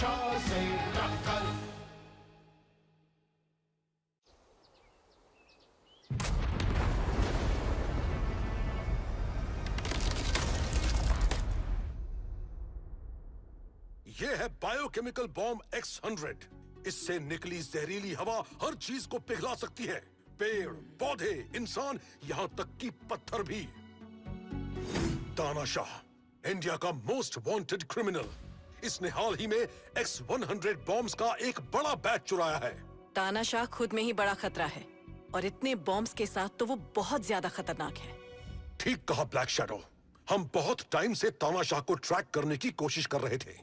तानाशाह से टक्कर। ये है बायोकेमिकल बॉम्ब X100। इससे निकली जहरीली हवा हर चीज को पिघला सकती है, पेड़, पौधे, इंसान, यहाँ तक कि पत्थर भी। तानाशाह, इंडिया का मोस्ट वांटेड क्रिमिनल। इसने हाल ही में X100 बॉम्ब्स का एक बड़ा बैच चुराया है। तानाशाह खुद में ही बड़ा खतरा है और इतने बॉम्ब्स के साथ तो वो बहुत ज्यादा खतरनाक है। ठीक कहा ब्लैक शैडो। हम बहुत टाइम से तानाशाह को ट्रैक करने की कोशिश कर रहे थे।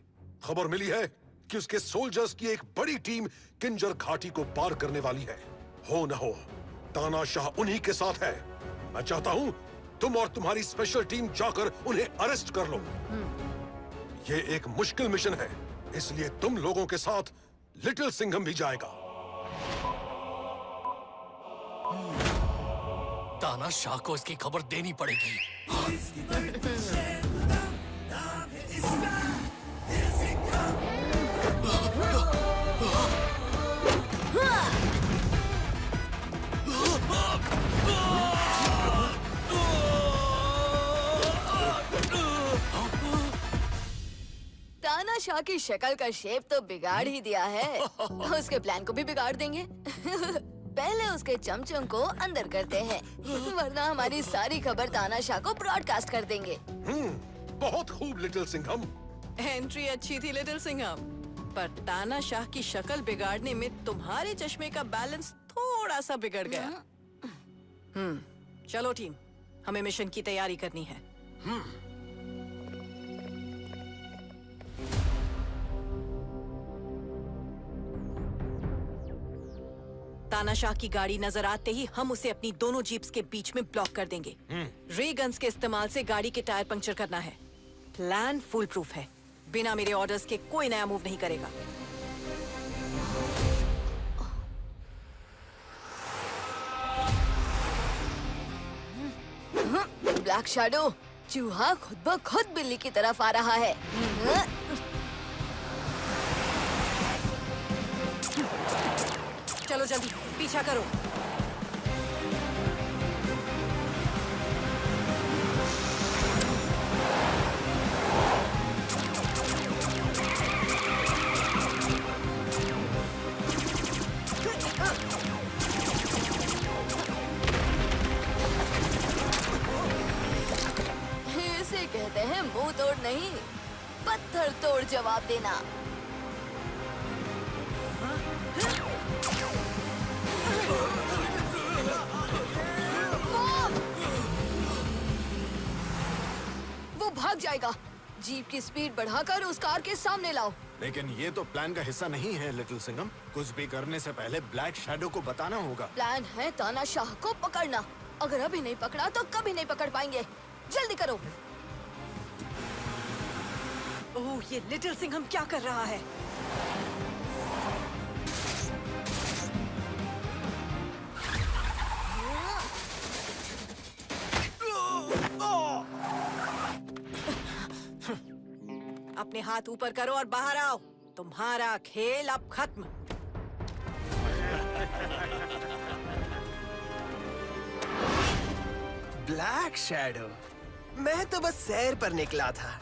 खबर मिली है कि उसके सोल्जर्स की एक बड़ी टीम किंजर घाटी को पार करने वाली है। हो न हो, तानाशाह उन्हीं के साथ है। मैं चाहता हूं तुम और तुम्हारी स्पेशल टीम जाकर उन्हें अरेस्ट कर लो। ये एक मुश्किल मिशन है, इसलिए तुम लोगों के साथ लिटिल सिंघम भी जाएगा। तानाशाह को इसकी खबर देनी पड़ेगी। तानाशाह की शक्ल का शेप तो बिगाड़ ही दिया है। उसके प्लान को भी बिगाड़ देंगे। पहले उसके चमचम को अंदर करते हैं, वरना हमारी सारी खबर तानाशाह को ब्रॉडकास्ट कर देंगे। बहुत खूब लिटिल सिंघम। एंट्री अच्छी थी लिटिल सिंघम, पर तानाशाह की शक्ल बिगाड़ने में तुम्हारे चश्मे का बैलेंस थोड़ा सा बिगड़ गया। चलो टीम, हमें मिशन की तैयारी करनी है। तानाशाह की गाड़ी नजर आते ही हम उसे अपनी दोनों जीप्स के बीच में ब्लॉक कर देंगे। रे गन्स के इस्तेमाल से गाड़ी के टायर पंक्चर करना है। प्लान फुल प्रूफ है, बिना मेरे ऑर्डर्स के कोई नया मूव नहीं करेगा। ब्लैक शैडो, चूहा खुद ब खुद बिल्ली की तरफ आ रहा है। चलो जल्दी पीछा करो। इसे कहते हैं मुंह तोड़ नहीं, पत्थर तोड़ जवाब देना। वो भाग जाएगा। जीप की स्पीड बढ़ाकर उस कार के सामने लाओ। लेकिन ये तो प्लान का हिस्सा नहीं है लिटिल सिंघम। कुछ भी करने से पहले ब्लैक शैडो को बताना होगा। प्लान है तानाशाह को पकड़ना। अगर अभी नहीं पकड़ा तो कभी नहीं पकड़ पाएंगे। जल्दी करो। ओह, ये लिटिल सिंघम क्या कर रहा है? अपने हाथ ऊपर करो और बाहर आओ। तुम्हारा खेल अब खत्म। ब्लैक शैडो, मैं तो बस सैर पर निकला था।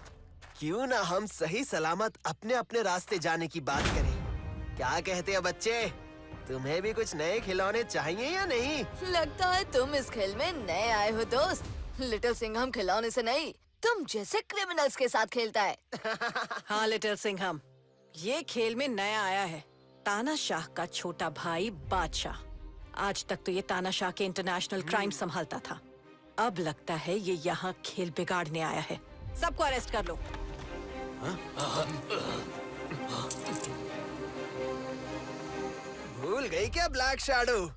क्यों ना हम सही सलामत अपने अपने रास्ते जाने की बात करें। क्या कहते हो बच्चे? तुम्हें भी कुछ नए खिलौने चाहिए या नहीं? लगता है तुम इस खेल में नए आए हो दोस्त। लिटिल सिंघम खिलौने से नहीं, तुम जैसे क्रिमिनल्स के साथ खेलता है। हाँ लिटिल सिंघम, ये खेल में नया आया है। तानाशाह का छोटा भाई बादशाह। आज तक तो ये तानाशाह के इंटरनेशनल क्राइम संभालता था। अब लगता है ये यहाँ खेल बिगाड़ने आया है। सबको अरेस्ट कर लो। भूल गई क्या ब्लैक शैडो?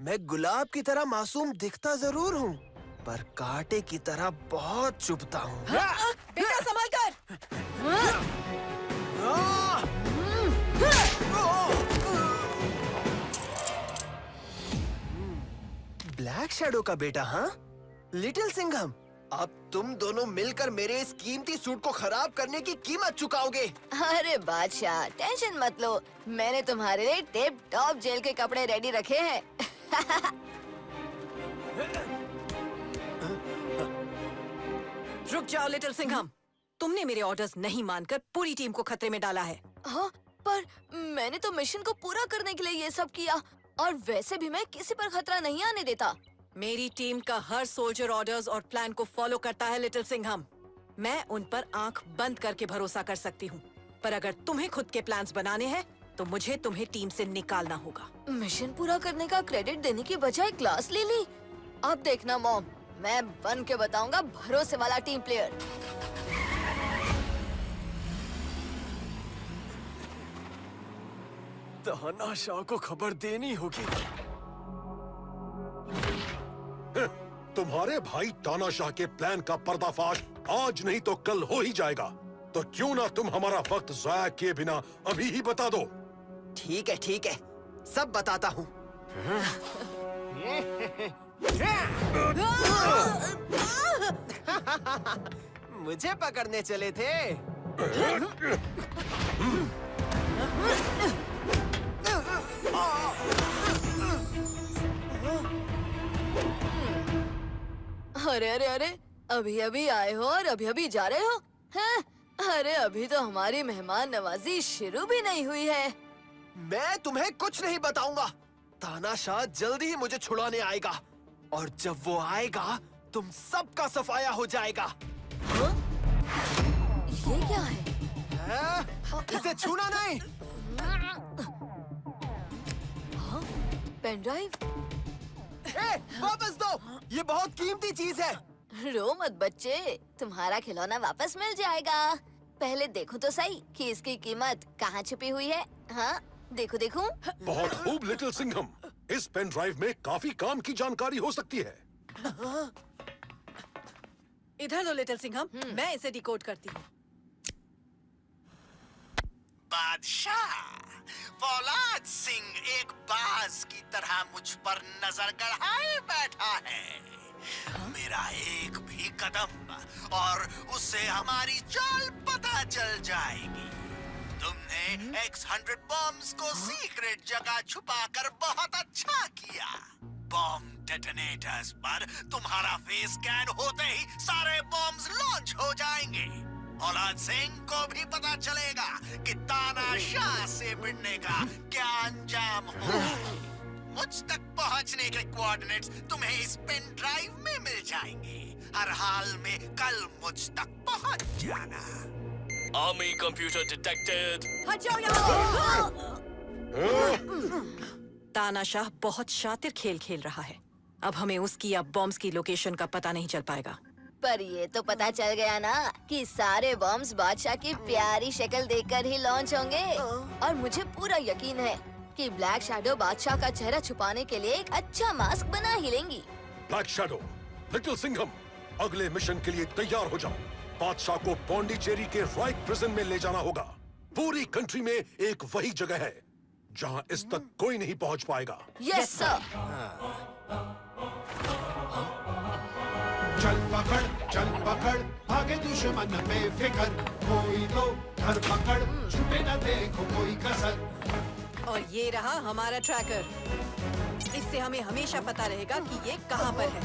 मैं गुलाब की तरह मासूम दिखता जरूर हूँ, पर कांटे की तरह बहुत चुभता हूँ। बेटा संभल कर। ब्लैक शैडो का बेटा? हाँ, लिटिल सिंघम, अब तुम दोनों मिलकर मेरे इस कीमती सूट को खराब करने की कीमत चुकाओगे। अरे बादशाह, टेंशन मत लो, मैंने तुम्हारे लिए टिप टॉप जेल के कपड़े रेडी रखे हैं। रुक जाओ लिटिल सिंघम, तुमने मेरे ऑर्डर्स नहीं मानकर पूरी टीम को खतरे में डाला है। हाँ, पर मैंने तो मिशन को पूरा करने के लिए ये सब किया, और वैसे भी मैं किसी पर खतरा नहीं आने देता। मेरी टीम का हर सोल्जर ऑर्डर्स और प्लान को फॉलो करता है लिटिल सिंघम। मैं उन पर आंख बंद करके भरोसा कर सकती हूँ, पर अगर तुम्हें खुद के प्लान्स बनाने हैं तो मुझे तुम्हें टीम से निकालना होगा। मिशन पूरा करने का क्रेडिट देने की बजाय क्लास ले ली। अब देखना मॉम, मैं बन के बताऊंगा भरोसे वाला टीम प्लेयर। तानाशाह को खबर देनी होगी। तुम्हारे भाई तानाशाह के प्लान का पर्दाफाश आज नहीं तो कल हो ही जाएगा। तो क्यों ना तुम हमारा वक्त जाया किए बिना अभी ही बता दो। ठीक है, सब बताता हूँ। मुझे पकड़ने चले थे। अरे अरे अरे, अभी अभी आए हो और अभी अभी जा रहे हो हैं? अरे अभी तो हमारी मेहमान नवाजी शुरू भी नहीं हुई है। मैं तुम्हें कुछ नहीं बताऊंगा। तानाशाह जल्दी ही मुझे छुड़ाने आएगा, और जब वो आएगा तुम सबका सफाया हो जाएगा। हाँ? ये क्या है? इसे छूना नहीं। हाँ? Pen drive? वापस दो, ये बहुत कीमती चीज है। रो मत बच्चे, तुम्हारा खिलौना वापस मिल जाएगा। पहले देखो तो सही कि इसकी कीमत कहाँ छुपी हुई है। हाँ, देखूं? बहुत खूब लिटिल सिंघम, इस पेन ड्राइव में काफी काम की जानकारी हो सकती है। इधर लो लिटिल सिंघम, मैं इसे डिकोड करती हूँ। बादशाह, फौलाद सिंह एक बाज की तरह मुझ पर नजर गड़ाए बैठा है। मेरा एक भी कदम और उसे हमारी चाल पता चल जाएगी। तुमने X100 बॉम्ब्स को सीक्रेट जगह छुपाकर बहुत अच्छा किया। बॉम्ब डेटोनेटर्स पर तुम्हारा फेस स्कैन होते ही सारे बॉम्ब्स लॉन्च हो जाएंगे। औलाद सिंह को भी पता चलेगा कि तानाशाह से भिड़ने का क्या अंजाम होगा। मुझ तक पहुंचने के कोऑर्डिनेट्स तुम्हें इस पेन ड्राइव में मिल जाएंगे। हर हाल में कल मुझ तक पहुंच जाना। Army computer detected. हट जाओ यहाँ से। तानाशाह बहुत शातिर खेल खेल रहा है। अब हमें उसकी या बॉम्ब्स की लोकेशन का पता नहीं चल पाएगा। पर ये तो पता चल गया ना कि सारे बॉम्ब्स बादशाह की प्यारी शक्ल देखकर ही लॉन्च होंगे। और मुझे पूरा यकीन है कि ब्लैक शैडो बादशाह का चेहरा छुपाने के लिए एक अच्छा मास्क बना ही लेंगी। ब्लैक शैडो, लिटिल सिंघम, अगले मिशन के लिए तैयार हो जाओ। बादशाह को पौंडीचेरी के राइट प्रिजन में ले जाना होगा। पूरी कंट्री में एक वही जगह है जहां इस तक कोई नहीं पहुंच पाएगा। Yes sir. चल पकड़, भागे दुश्मन में फिकर, कोई तो धर पकड़, छुपे न देखो कोई कसर। और ये रहा हमारा ट्रैकर। इससे हमें हमेशा पता रहेगा कि ये कहाँ पर है।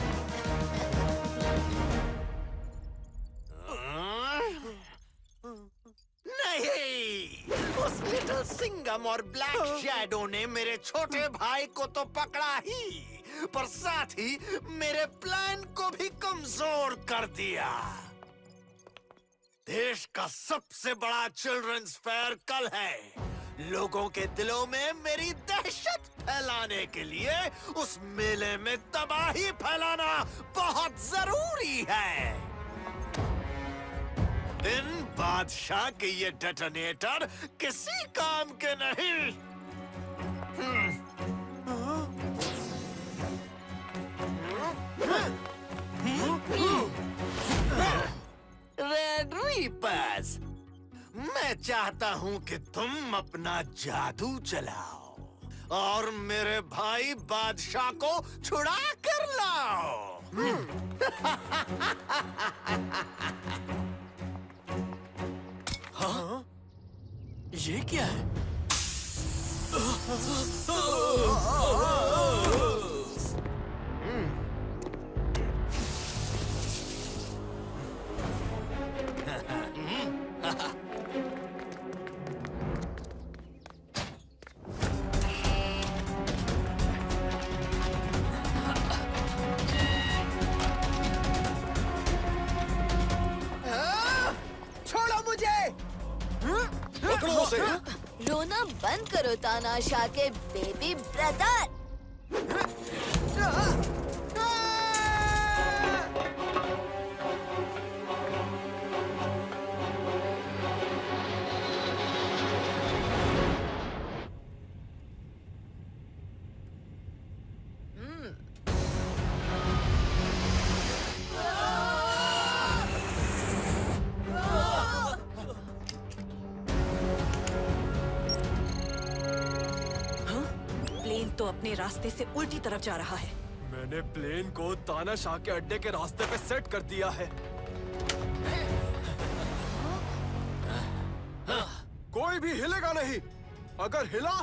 नहीं, उस लिटिल सिंघम और ब्लैक शैडो ने मेरे छोटे भाई को तो पकड़ा ही, पर साथ ही मेरे प्लान को भी कमजोर कर दिया। देश का सबसे बड़ा चिल्ड्रंस फेयर कल है। लोगों के दिलों में मेरी दहशत फैलाने के लिए उस मेले में तबाही फैलाना बहुत जरूरी है। इन बादशाह के ये डेटोनेटर किसी काम के नहीं। रेड रीपर्स, मैं चाहता हूं कि तुम अपना जादू चलाओ और मेरे भाई बादशाह को छुड़ा कर लाओ। ये क्या है? छोड़ो मुझे। पकड़ो उसे। रोना बंद करो तानाशाह के बेबी ब्रदर। प्लेन तो अपने रास्ते से उल्टी तरफ जा रहा है। मैंने प्लेन को तानाशाह के अड्डे के रास्ते पे सेट कर दिया है। कोई भी हिलेगा नहीं। अगर हिला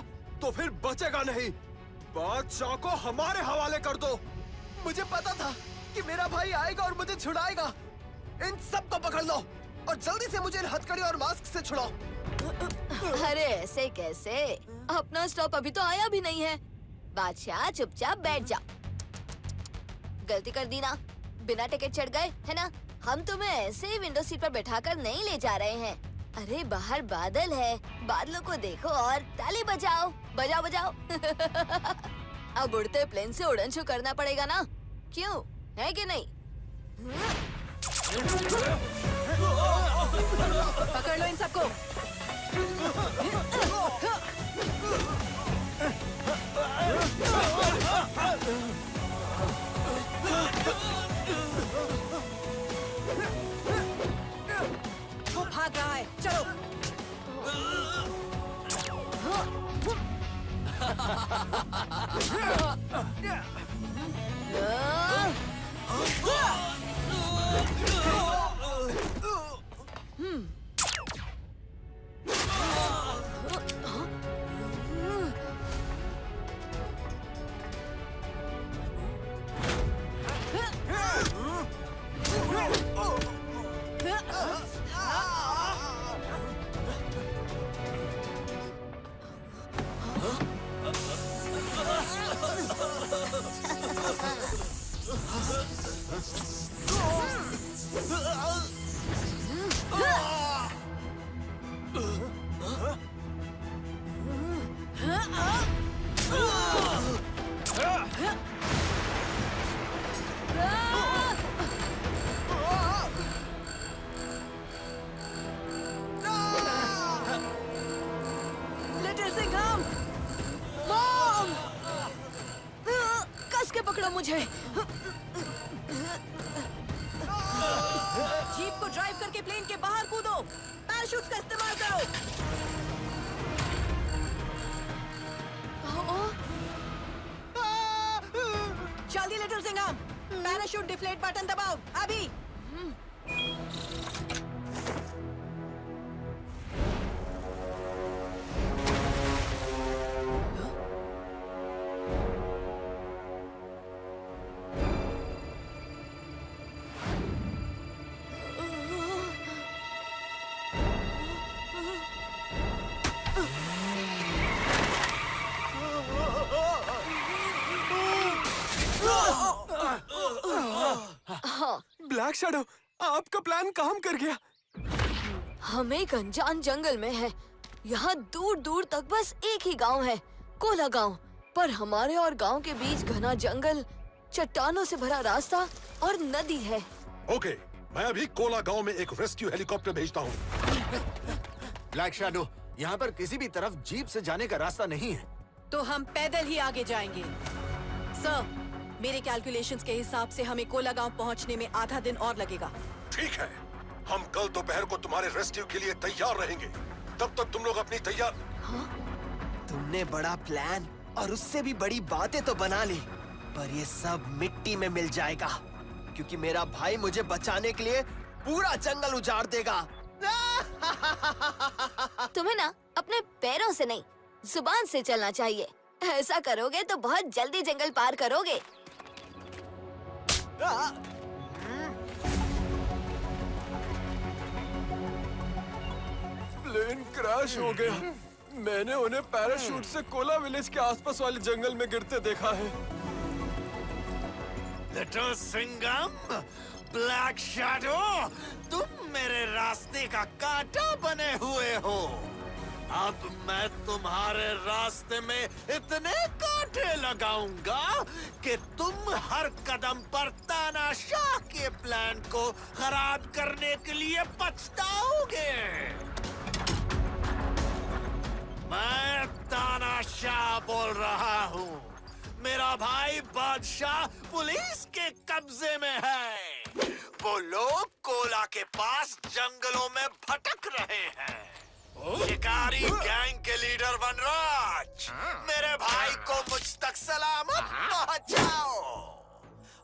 तो फिर बचेगा नहीं। बादशाह को हमारे हवाले कर दो। मुझे पता था कि मेरा भाई आएगा और मुझे छुड़ाएगा। इन सबको पकड़ लो और जल्दी से मुझे इन हथकड़ी और मास्क से छुड़ाओ। अरे ऐसे कैसे? अपना स्टॉप अभी तो आया भी नहीं है। बादशाह चुपचाप बैठ जा। गलती कर दी ना, बिना टिकट चढ़ गए है ना। हम तुम्हें ऐसे ही विंडो सीट पर बैठाकर नहीं ले जा रहे हैं। अरे बाहर बादल है, बादलों को देखो और ताली बजाओ बजाओ बजाओ। अब उड़ते प्लेन से उड़न छू करना पड़ेगा ना, क्यों है कि नहीं? पकड़ लो इन सबको। वो भाग रहा है, चलो। लिटिल सिंघम, मॉम, कस के पकड़ो मुझे। जीप को ड्राइव करके प्लेन के बाहर कूदो। पैराशूट का इस्तेमाल करो। जल्दी little Singham, parachute deflate button दबाओ अभी। ब्लैक शैडो, आपका प्लान काम कर गया। हम एक अनजान जंगल में है। यहाँ दूर दूर तक बस एक ही गांव है, कोला गांव। पर हमारे और गांव के बीच घना जंगल, चट्टानों से भरा रास्ता और नदी है। ओके, मैं अभी कोला गांव में एक रेस्क्यू हेलीकॉप्टर भेजता हूँ। ब्लैक शैडो, यहाँ पर किसी भी तरफ जीप से जाने का रास्ता नहीं है। तो हम पैदल ही आगे जाएंगे। सर, मेरे कैलकुलेशंस के हिसाब से हमें कोला गांव पहुंचने में आधा दिन और लगेगा। ठीक है, हम कल दोपहर को तुम्हारे रेस्क्यू के लिए तैयार रहेंगे। तब तक तुम लोग अपनी तैयार। तुमने बड़ा प्लान और उससे भी बड़ी बातें तो बना ली, पर ये सब मिट्टी में मिल जाएगा। क्योंकि मेरा भाई मुझे बचाने के लिए पूरा जंगल उजाड़ देगा। तुम्हें ना अपने पैरों से नहीं, जुबान से चलना चाहिए। ऐसा करोगे तो बहुत जल्दी जंगल पार करोगे। प्लेन क्रैश हो गया। मैंने उन्हें पैराशूट से कोला विलेज के आसपास वाले जंगल में गिरते देखा है। लिटिल सिंघम, ब्लैक शैडो, तुम मेरे रास्ते का कांटा बने हुए हो। अब मैं तुम्हारे रास्ते में इतने कांटे लगाऊंगा कि तुम हर कदम पर तानाशाह के प्लान को खराब करने के लिए पछताओगे। मैं तानाशाह बोल रहा हूँ। मेरा भाई बादशाह पुलिस के कब्जे में है। वो लोग कोला के पास जंगलों में भटक रहे हैं। शिकारी गैंग के लीडर वनराज, मेरे भाई को मुझ तक सलामत पहुंचाओ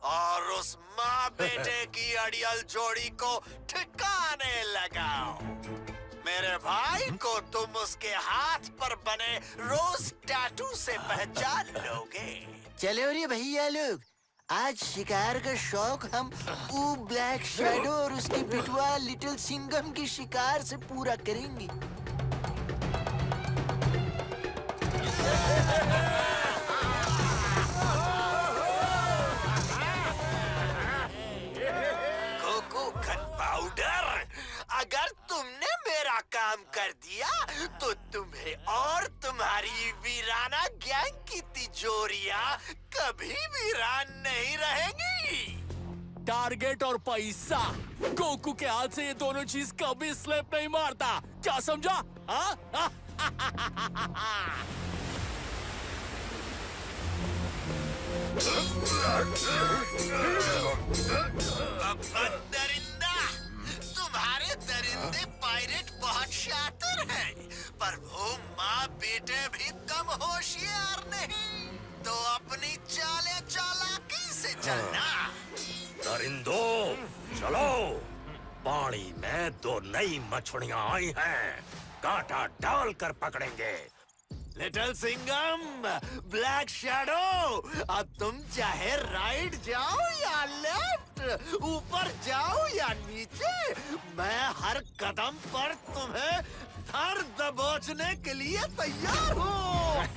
और उस माँ बेटे की अड़ियल जोड़ी को ठिकाने लगाओ। मेरे भाई को तुम उसके हाथ पर बने रोज टैटू से पहचान लोगे। चलो रे भैया लोग, आज शिकार का शौक हम ब्लैक शैडो और उसकी बिटवा लिटिल सिंघम की शिकार से पूरा करेंगे। कोको गन पाउडर, अगर तुमने मेरा काम कर दिया तो तुम्हें और तुम्हारी वीराना गैंग की तिजोरियां कभी वीरान नहीं रहेंगी। टारगेट और पैसा, गोकू के हाथ से ये दोनों चीज कभी स्लिप नहीं मारता। क्या समझा? हाँ? दरिंदा, तुम्हारे दरिंदे पायरेट बहुत शातिर हैं, पर वो माँ बेटे भी कम होशियार नहीं। तो अपनी चालें चालाकी से चलना। दरिंदों, चलो। पानी में दो नई मछलियां आई हैं, कांटा डाल कर पकड़ेंगे। लिटिल सिंघम, ब्लैक शैडो, अब तुम चाहे राइट जाओ या लेफ्ट, ऊपर जाओ या नीचे, मैं हर कदम पर तुम्हें धर दबोचने के लिए तैयार हूँ।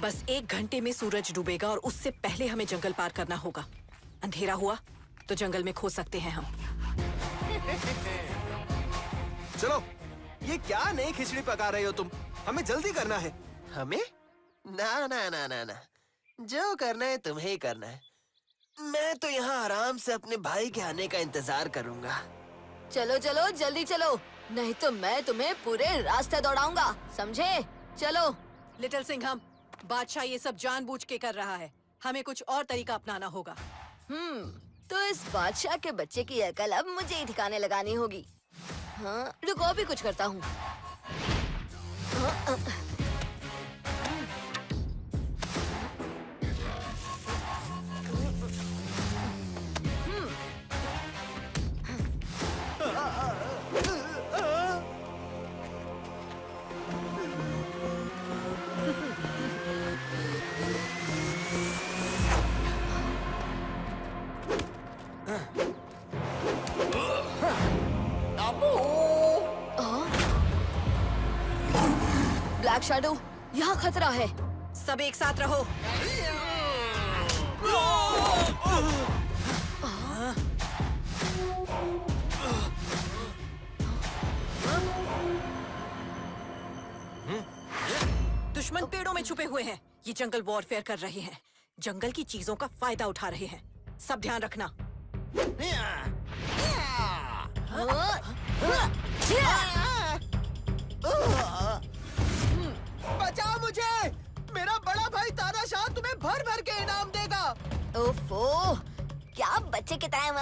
बस 1 घंटे में सूरज डूबेगा और उससे पहले हमें जंगल पार करना होगा। अंधेरा हुआ तो जंगल में खो सकते हैं हम। चलो, ये क्या नई खिचड़ी पका रहे हो तुम? हमें जल्दी करना है। हमें? ना ना ना ना ना, जो करना है तुम्हें ही करना है। मैं तो यहाँ आराम से अपने भाई के आने का इंतजार करूंगा। चलो चलो जल्दी चलो, नहीं तो मैं तुम्हें पूरे रास्ते दौड़ाऊंगा, समझे? चलो। लिटिल सिंघम, बादशाह ये सब जानबूझ के कर रहा है। हमें कुछ और तरीका अपनाना होगा। तो इस बादशाह के बच्चे की अकल अब मुझे ही ठिकाने लगानी होगी। हाँ, रुको भी कुछ करता हूँ। ब्लैक शैडो, यहाँ खतरा है। सब एक साथ रहो। दुश्मन पेड़ों में छुपे हुए हैं। ये जंगल वॉरफेयर कर रहे हैं, जंगल की चीजों का फायदा उठा रहे हैं। सब ध्यान रखना। बचाओ मुझे! मेरा बड़ा भाई तानाशाह तुम्हें भर भर के इनाम देगा। ओफो, क्या बच्चे के टाइम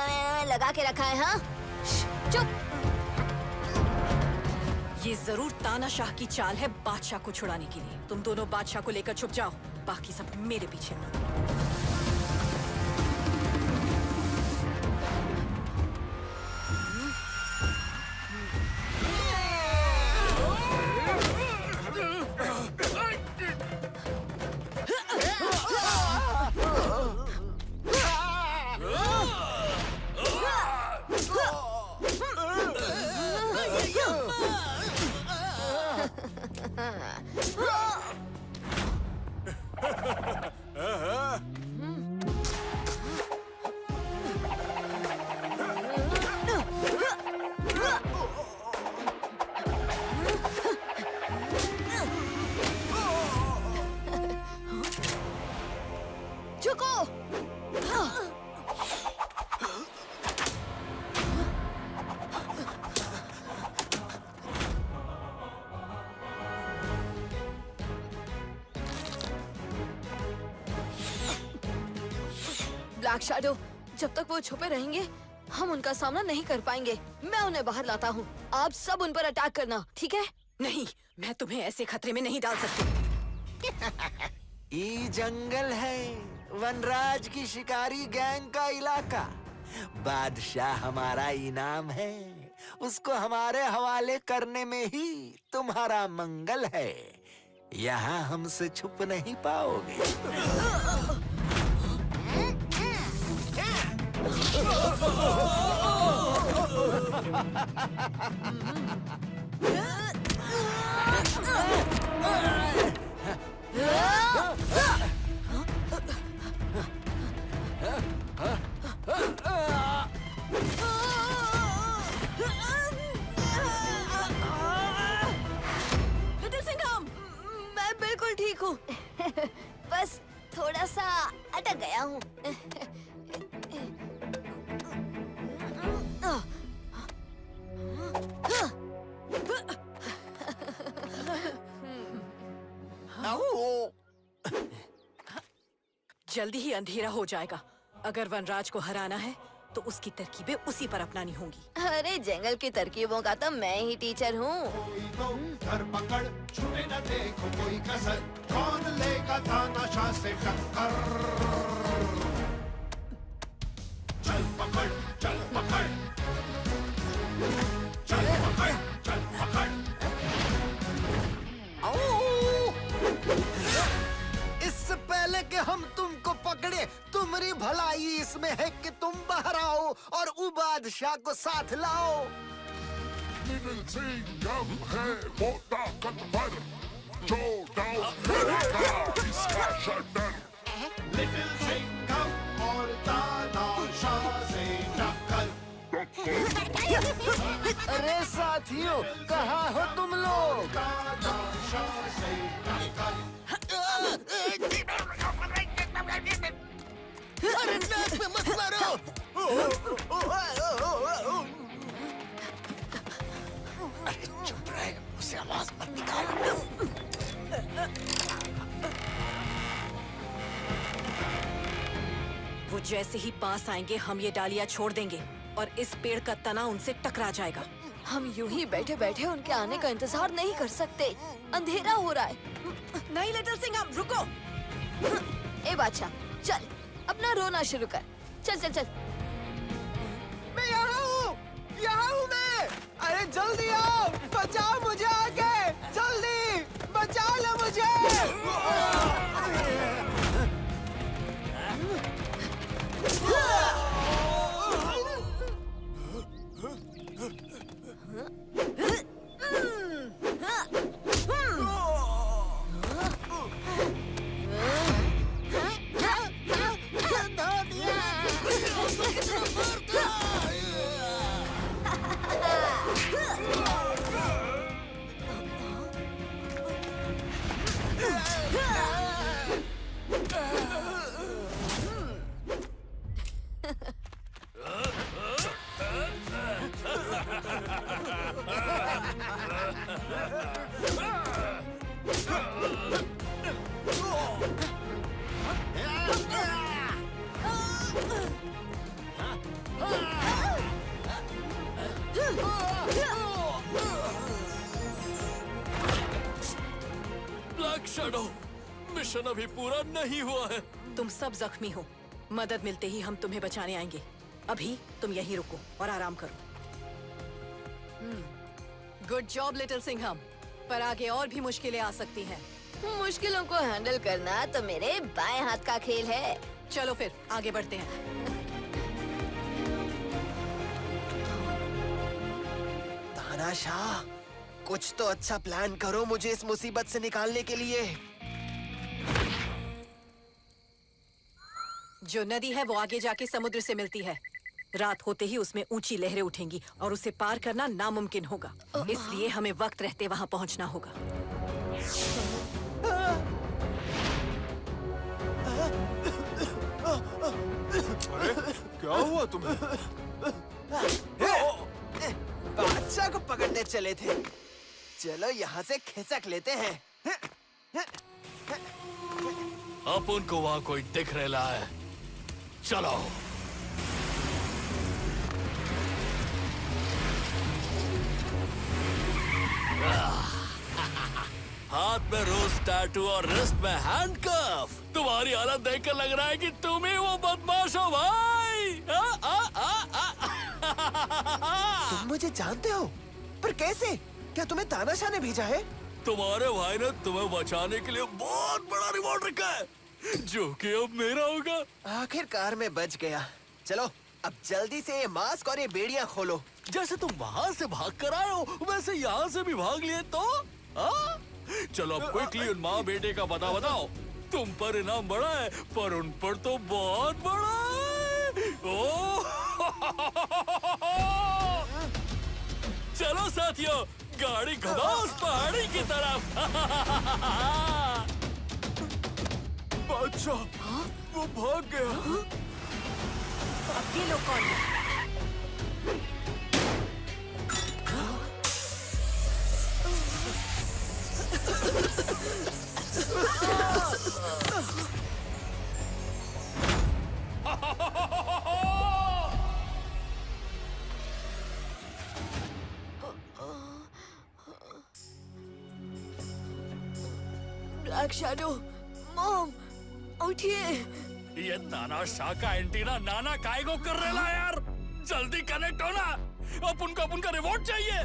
लगा के रखा है? हाँ, चुप। ये जरूर तानाशाह की चाल है बादशाह को छुड़ाने के लिए। तुम दोनों बादशाह को लेकर छुप जाओ, बाकी सब मेरे पीछे। ब्लैक शैडो, जब तक वो छुपे रहेंगे हम उनका सामना नहीं कर पाएंगे। मैं उन्हें बाहर लाता हूँ, आप सब उन पर अटैक करना, ठीक है? नहीं, मैं तुम्हें ऐसे खतरे में नहीं डाल सकती। ये जंगल है, वनराज की शिकारी गैंग का इलाका। बादशाह हमारा इनाम है, उसको हमारे हवाले करने में ही तुम्हारा मंगल है। यहाँ हमसे छुप नहीं पाओगे। लिटिल सिंघम, मैं बिल्कुल ठीक हूँ। बस थोड़ा सा अटक गया हूँ। जल्दी ही अंधेरा हो जाएगा। अगर वनराज को हराना है तो उसकी तरकीबें उसी पर अपनानी होंगी। अरे जंगल की तरकीबों का तो मैं ही टीचर हूँ। कोई तो धरपकड़, छूटे न देखो कोई कसर, कौन लेगा तानाशाह से टक्कर। चल पकड़, चल पकड़, चल पकड़, चल पकड़। इससे पहले कि हम तुमको पकड़े, तुम्हारी भलाई इसमें है कि तुम बाहर आओ और उ बादशाह को साथ लाओ। लिटिल सिंघम है वो ताकतवर, जो डाल करेगा इसका शटर। लिटिल सिंघम और तानाशाह से टक्कर। अरे साथियों, कहाँ हो तुम लोग? तानाशाह से टक्कर। अरे नाक पे मत मारो! अरे चुप रहे, उसे आवाज मत निकाल। वो जैसे ही पास आएंगे हम ये डालियां छोड़ देंगे और इस पेड़ का तना उनसे टकरा जाएगा। हम यूं ही बैठे बैठे उनके आने का इंतजार नहीं कर सकते। अंधेरा हो रहा है। नहीं लिटिल सिंघम, रुको। ए बादशाह, चल अपना रोना शुरू कर। चल चल चल। मैं यहाँ हूँ मैं। अरे जल्दी आओ, बचाओ मुझे आगे, जल्दी बचा लो मुझे। ब्लैक शैडो, मिशन अभी पूरा नहीं हुआ है। तुम सब जख्मी हो, मदद मिलते ही हम तुम्हें बचाने आएंगे। अभी तुम यहीं रुको और आराम करो। गुड जॉब लिटिल सिंघम, पर आगे और भी मुश्किलें आ सकती हैं। मुश्किलों को हैंडल करना तो मेरे बाएं हाथ का खेल है। चलो फिर आगे बढ़ते हैं। तानाशाह, कुछ तो अच्छा प्लान करो मुझे इस मुसीबत से निकालने के लिए। जो नदी है वो आगे जाके समुद्र से मिलती है। रात होते ही उसमें ऊंची लहरें उठेंगी और उसे पार करना नामुमकिन होगा। इसलिए हमें वक्त रहते वहां पहुंचना होगा। क्या हुआ तुम्हें? बादशाह को पकड़ने चले थे। चलो यहाँ से खिसक लेते हैं। अपन को वहाँ कोई दिख रहा है। चलो। हाथ में रोज टैटू और रिस्ट में हैंडकफ। तुम्हारी हालत देखकर लग रहा है कि तुम ही वो बदमाश हो भाई। तुम मुझे जानते हो? पर कैसे? क्या तुम्हें तानाशाह ने भेजा है? तुम्हारे भाई ने तुम्हें बचाने के लिए बहुत बड़ा रिवॉर्ड रखा है, जो कि अब मेरा होगा। आखिरकार मैं बच गया। चलो अब जल्दी से ये मास्क और ये बेड़ियां खोलो। जैसे तुम वहाँ से भाग कर आए हो, वैसे यहाँ से भी भाग लिए तो? चलो अब क्विकली उन माँ बेटे का पता बताओ। तुम पर इनाम बड़ा है, पर उन पर तो बहुत बड़ा है। ओह! चलो साथियों, गाड़ी घुमाओ उस पहाड़ी की तरफ। बादशाह, वो भाग गया। अब ये लोग कौन है? ब्लैक शैडो, मॉम, उठिए। ये तानाशाह का एंटीना नाना काय को कर रहा है यार। जल्दी कनेक्ट होना, अपन का रिवॉर्ड चाहिए।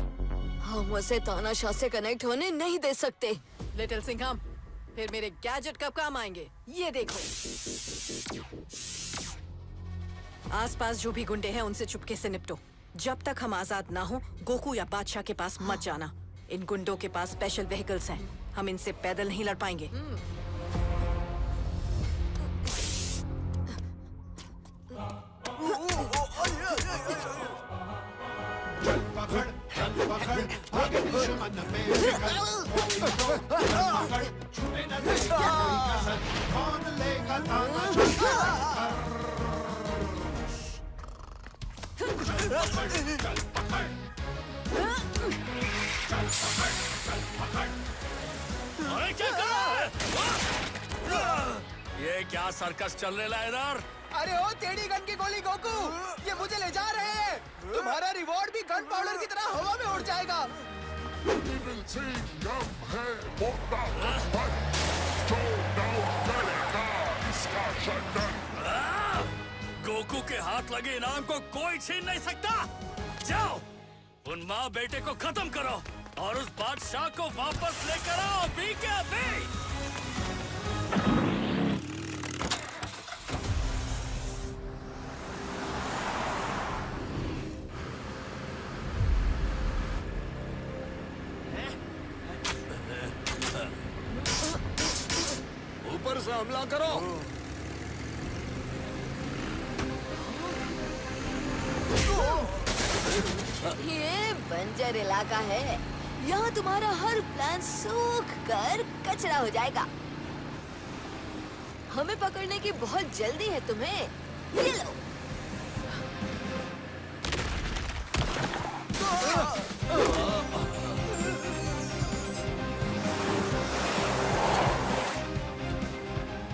हम उसे तानाशाह से कनेक्ट होने नहीं दे सकते। लिटिल सिंघम, फिर मेरे गैजेट कब काम आएंगे? ये देखो। आसपास जो भी गुंडे हैं उनसे चुपके से निपटो। जब तक हम आजाद ना हो, गोकू या बादशाह के पास मत जाना। इन गुंडों के पास स्पेशल व्हीकल्स हैं। हम इनसे पैदल नहीं लड़ पाएंगे। चल पकड़ भागे दुश्मन में फिकर कोई तो धर पकड़ छूटे न दे कोई कसर कौन लेगा तानाशाह चल पकड़ अरे क्या कर रहा है? ये क्या सर्कस चल रहा है इधर? अरे ओ टेढ़ी गन की गोली गोकू, ये मुझे ले जा रहे हैं। तुम्हारा रिवॉर्ड भी गन पाउडर की तरह हवा में उड़ जाएगा। गोकू के हाथ लगे इनाम को कोई छीन नहीं सकता। जाओ, उन माँ बेटे को खत्म करो और उस बादशाह को वापस लेकर आओ। अभी के अभी। ऊपर से हमला करो। ये बंजर इलाका है। यहाँ तुम्हारा हर प्लान सूख कर कचरा हो जाएगा। हमें पकड़ने की बहुत जल्दी है तुम्हें। ये लो।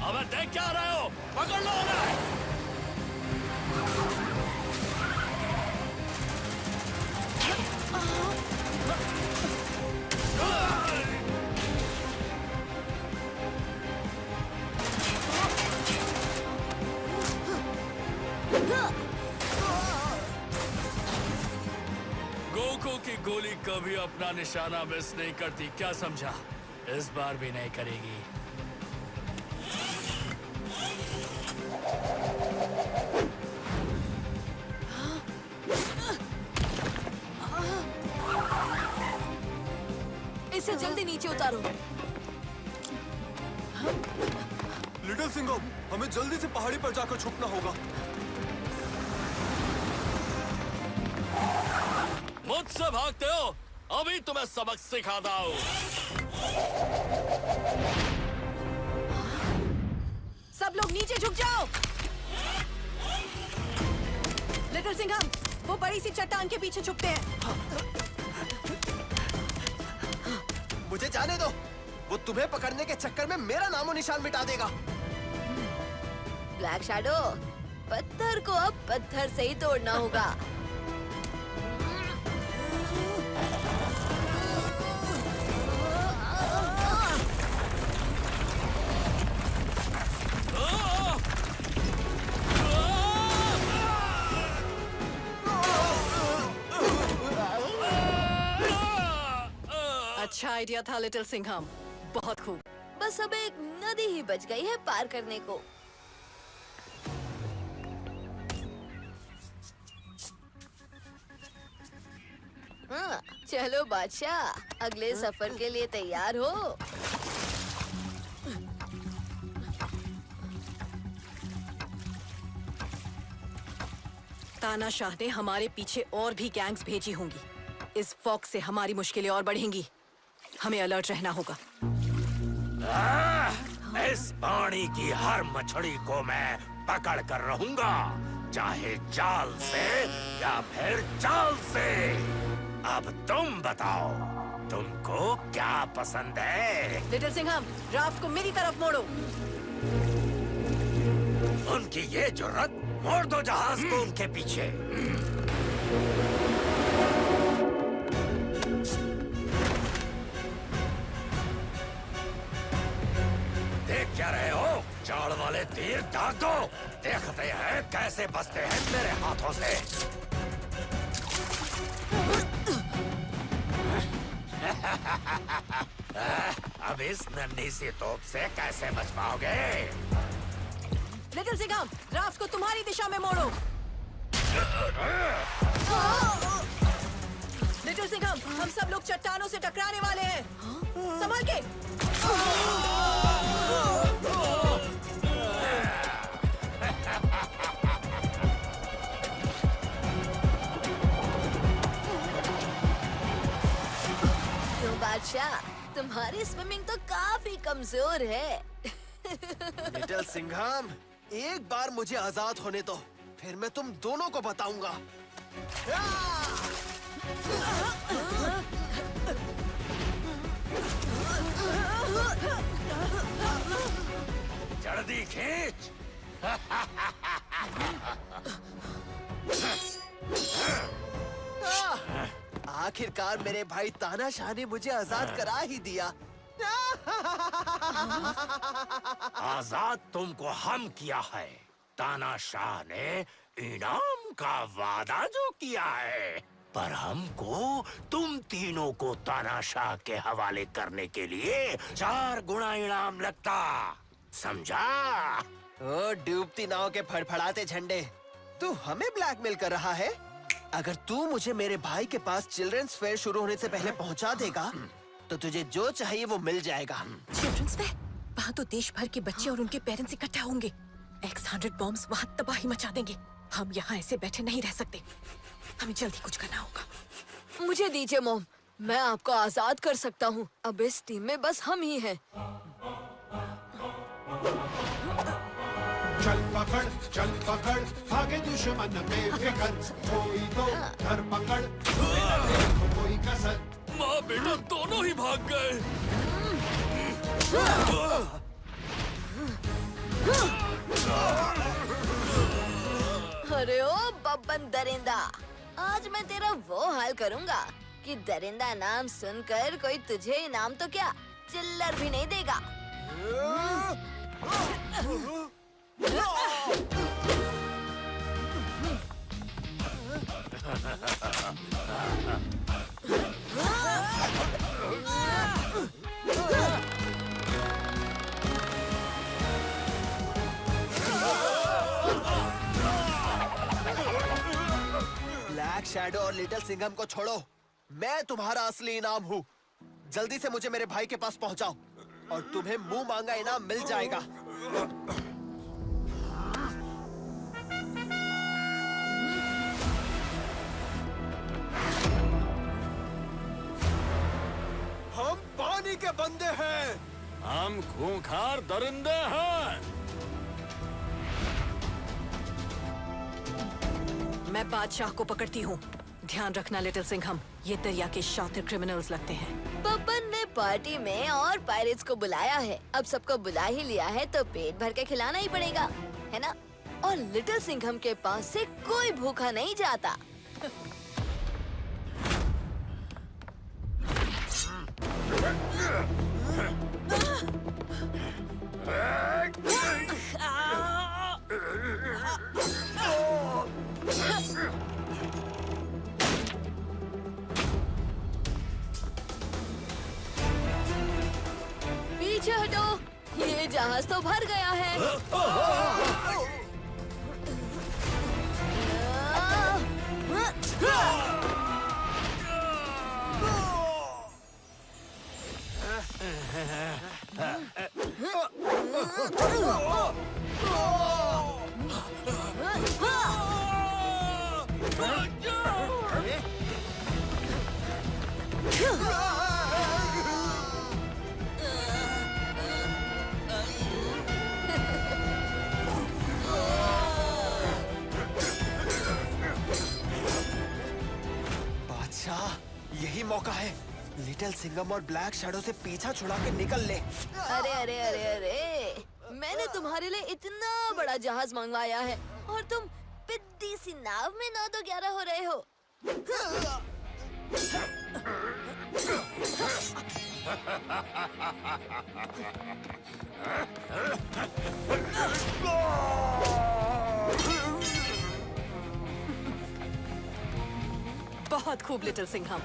अबे देख क्या रहे हो? पकड़ लो उन्हें। गोकू की गोली कभी अपना निशाना मिस नहीं करती, क्या समझा? इस बार भी नहीं करेगी। इसे जल्दी नीचे उतारो। लिटिल सिंघम, हमें जल्दी से पहाड़ी पर जाकर छुपना होगा। मुझसे भागते हो? अभी तुम्हें सबक सिखाता हूँ। सब लोग नीचे झुक जाओ। लिटिल सिंघम, वो बड़ी सी चट्टान के पीछे छुपते हैं। मुझे जाने दो। वो तुम्हें पकड़ने के चक्कर में मेरा नामो निशान मिटा देगा। ब्लैक शैडो, पत्थर को अब पत्थर से ही तोड़ना होगा। अच्छा आइडिया था लिटिल सिंघम, बहुत खूब। बस अब एक नदी ही बच गई है पार करने को। हाँ, चलो बादशाह, अगले सफर के लिए तैयार हो। तानाशाह ने हमारे पीछे और भी गैंग्स भेजी होंगी। इस फॉग से हमारी मुश्किलें और बढ़ेंगी। हमें अलर्ट रहना होगा। इस पानी की हर मछली को मैं पकड़ कर रहूंगा, चाहे जाल से या फिर चाल से। अब तुम बताओ, तुमको क्या पसंद है? लिटिल सिंघम, राफ्ट को मेरी तरफ मोड़ो। उनकी ये जुर्रत, मोड़ दो जहाज को उनके पीछे। देख क्या रहे हो? जाड़ वाले तीर दाग दो। देखते हैं कैसे बचते हैं मेरे हाथों से। अब इस नन्ही सी तोप से कैसे बच पाओगे? लिटिल सिंघम, राफ्ट को तुम्हारी दिशा में मोड़ो। लिटिल सिंघम, हम सब लोग चट्टानों से टकराने वाले हैं। संभल के। तो बादशाह, तुम्हारी स्विमिंग तो काफी कमजोर है। लिटिल सिंघम, एक बार मुझे आजाद होने दो, फिर मैं तुम दोनों को बताऊंगा। जल्दी खींच। आखिरकार मेरे भाई तानाशाह ने मुझे आजाद करा ही दिया। आजाद तुमको हम किया है। तानाशाह ने इनाम का वादा जो किया है, पर हमको तुम तीनों को तानाशाह के हवाले करने के लिए 4 गुना इनाम लगता, समझा? ओ डूबती नाव के फड़फड़ाते झंडे, तू हमें ब्लैकमेल कर रहा है? अगर तू मुझे मेरे भाई के पास चिल्ड्रंस फेयर शुरू होने से पहले पहुंचा देगा, तो तुझे जो चाहिए वो मिल जाएगा। Children's fair? वहाँ तो देश भर के बच्चे और उनके पेरेंट्स इकट्ठा होंगे। X100 बॉम्ब्स वहाँ तबाही मचा देंगे। हम यहाँ ऐसे बैठे नहीं रह सकते। हमें जल्दी कुछ करना होगा। मुझे दीजिए मॉम, मैं आपको आजाद कर सकता हूँ। अब इस टीम में बस हम ही हैं। चल पकड़, भागे दुश्मन बेफिक्र, कोई तो धरपकड़, कोई कसर। माँ बेटा दोनों ही भाग गए। अरे ओ बब्बन दरिंदा, आज मैं तेरा वो हाल करूँगा कि दरिंदा नाम सुनकर कोई तुझे इनाम तो क्या, चिल्लर भी नहीं देगा। ब्लैक शैडो और लिटिल सिंघम को छोड़ो, मैं तुम्हारा असली इनाम हूँ। जल्दी से मुझे मेरे भाई के पास पहुँचाओ और तुम्हें मुंह मांगा इनाम मिल जाएगा। हम पानी के बंदे हैं। हम खूंखार दरिंदे हैं। मैं बादशाह को पकड़ती हूँ। ध्यान रखना लिटिल सिंघम, ये दरिया के शातिर क्रिमिनल्स लगते हैं। बब्बन ने पार्टी में और पायरेट्स को बुलाया है। अब सबको बुला ही लिया है तो पेट भर के खिलाना ही पड़ेगा, है ना? और लिटिल सिंघम के पास से कोई भूखा नहीं जाता। पीछे हटो, ये जहाज तो भर गया है। बादशाह, यही मौका है। लिटिल सिंघम और ब्लैक शैडो से पीछा छुड़ा के निकल ले। अरे अरे अरे अरे, मैंने तुम्हारे लिए इतना बड़ा जहाज मंगवाया है और तुम पिद्दी सी नाव में 9 तो 11 हो रहे हो। बहुत खूब लिटिल सिंघम।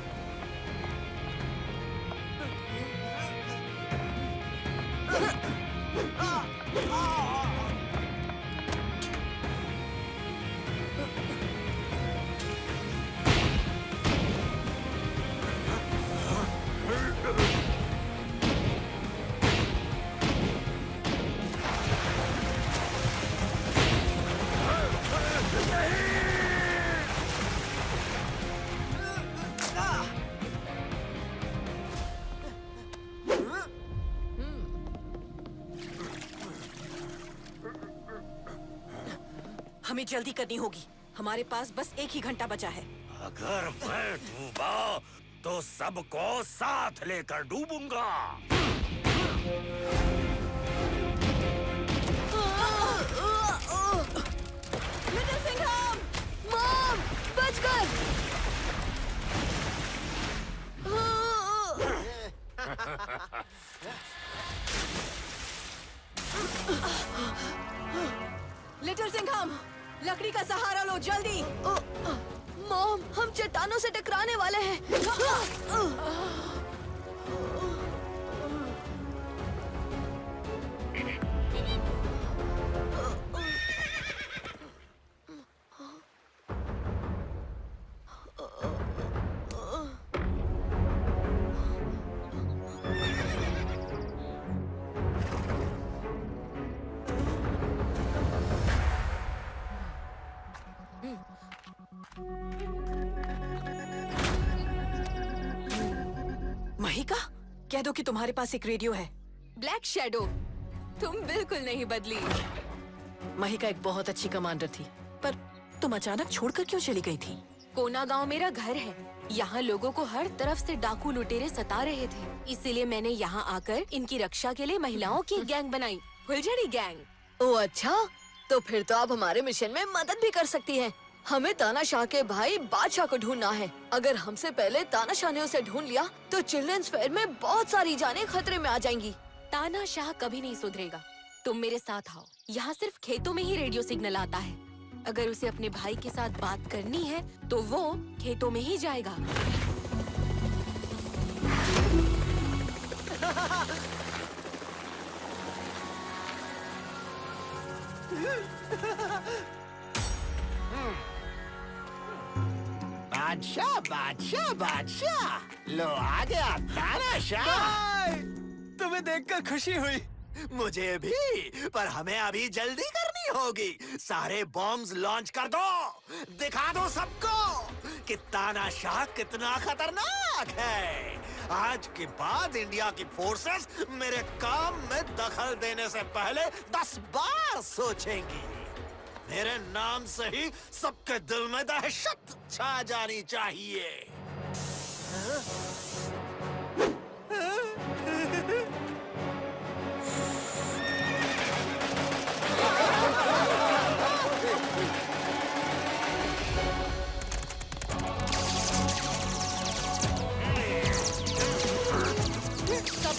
हमें जल्दी करनी होगी, हमारे पास बस 1 ही घंटा बचा है। अगर मैं डूबा तो सबको साथ लेकर डूबूंगा। लिटिल सिंघम, मॉम, बचकर। लिटिल सिंघम, लकड़ी का सहारा लो जल्दी। मॉम, हम चट्टानों से टकराने वाले हैं। महिका, कह दो कि तुम्हारे पास एक रेडियो है। ब्लैक शैडो, तुम बिल्कुल नहीं बदली। महिका एक बहुत अच्छी कमांडर थी, पर तुम अचानक छोड़कर क्यों चली गई थी? कोना गांव मेरा घर है। यहाँ लोगों को हर तरफ से डाकू लुटेरे सता रहे थे, इसीलिए मैंने यहाँ आकर इनकी रक्षा के लिए महिलाओं की गैंग बनाई, फुलझड़ी गैंग। ओह अच्छा, तो फिर तो आप हमारे मिशन में मदद भी कर सकती हैं। हमें तानाशाह के भाई बादशाह को ढूंढना है। अगर हमसे पहले तानाशाह ने उसे ढूंढ लिया तो चिल्ड्रंस फेयर में बहुत सारी जानें खतरे में आ जाएंगी। तानाशाह कभी नहीं सुधरेगा, तुम मेरे साथ आओ। यहाँ सिर्फ खेतों में ही रेडियो सिग्नल आता है। अगर उसे अपने भाई के साथ बात करनी है तो वो खेतों में ही जाएगा। बादशाह बादशाह बादशाह, लो आ गया तानाशाह। तुम्हें देखकर खुशी हुई। मुझे भी, पर हमें अभी जल्दी करनी होगी। सारे बॉम्ब्स लॉन्च कर दो, दिखा दो सबको कि तानाशाह कितना खतरनाक है। आज के बाद इंडिया की फोर्सेस मेरे काम में दखल देने से पहले 10 बार सोचेंगी। मेरे नाम से ही सबके दिल में दहशत छा जानी चाहिए।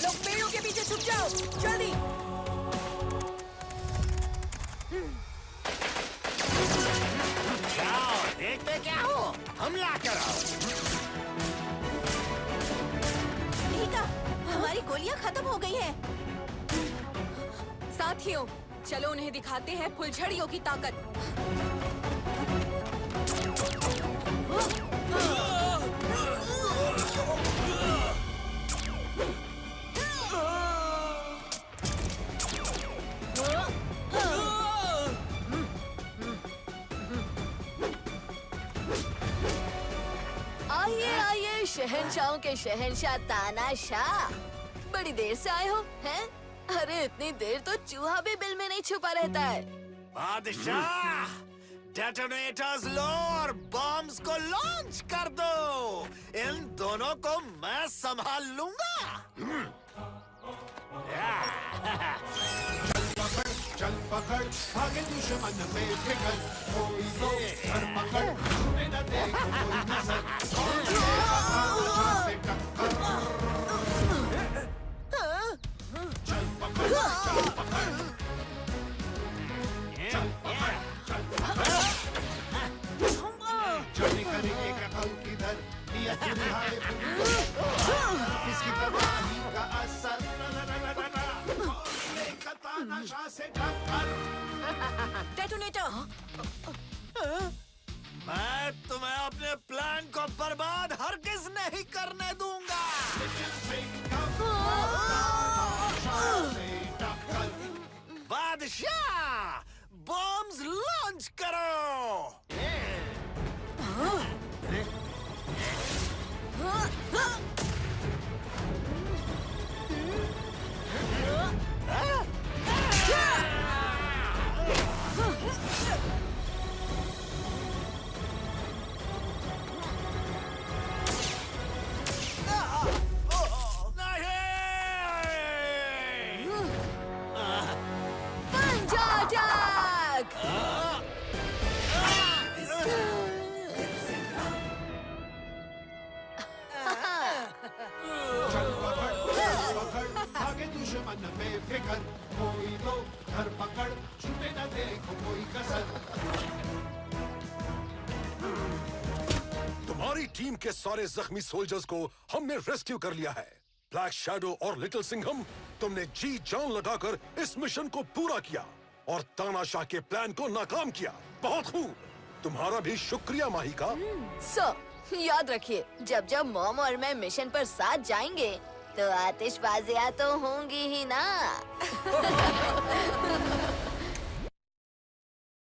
लोग पेड़ों के पीछे छुप जाओ, जल्दी। जाओ, देखते क्या हो, हमला करो। मीका, हमारी गोलियां खत्म हो गई हैं। साथियों, चलो उन्हें दिखाते हैं फुलझड़ियों की ताकत। आइए आइए शहंशाहों के शहंशाह तानाशाह, बड़ी देर से आए हो हैं? अरे इतनी देर तो चूहा भी बिल में नहीं छुपा रहता है। बादशाह, डेटोनेटर्स लो और बॉम्ब्स को लॉन्च कर दो। इन दोनों को मैं संभाल लूंगा। चल पकड़, भागे दुश्मन में फिकर, कोई तो धरपकड़, छूने न दे कोई नजर, कौन देगा तानाशाह से टक्कर। चल पकड़, चल पकड़, चल पकड़, चल पकड़। जाने करेंगे क्या कल किधर, नियत निहाय किसकी तबाही का असर, तानाशाह से टक्कर। डेटोनेटर। मैं तुम्हें अपने प्लान को बर्बाद हरगिज नहीं करने दूंगा। बादशाह, बॉम्ब्स लॉन्च करो। पंजा अटैक! भागे दुश्मन में फिकर, कोई तो धरपकड़, छूटे न दे कोई कसर। तुम्हारी टीम के सारे जख्मी सोल्जर्स को हमने रेस्क्यू कर लिया है। ब्लैक शैडो और लिटिल सिंघम, तुमने जी जान लगाकर इस मिशन को पूरा किया और तानाशाह के प्लान को नाकाम किया। बहुत खूब, तुम्हारा भी शुक्रिया माहिका। याद रखिए, जब जब मॉम और मैं मिशन पर साथ जाएंगे तो आतिशबाजियां तो होंगी ही ना।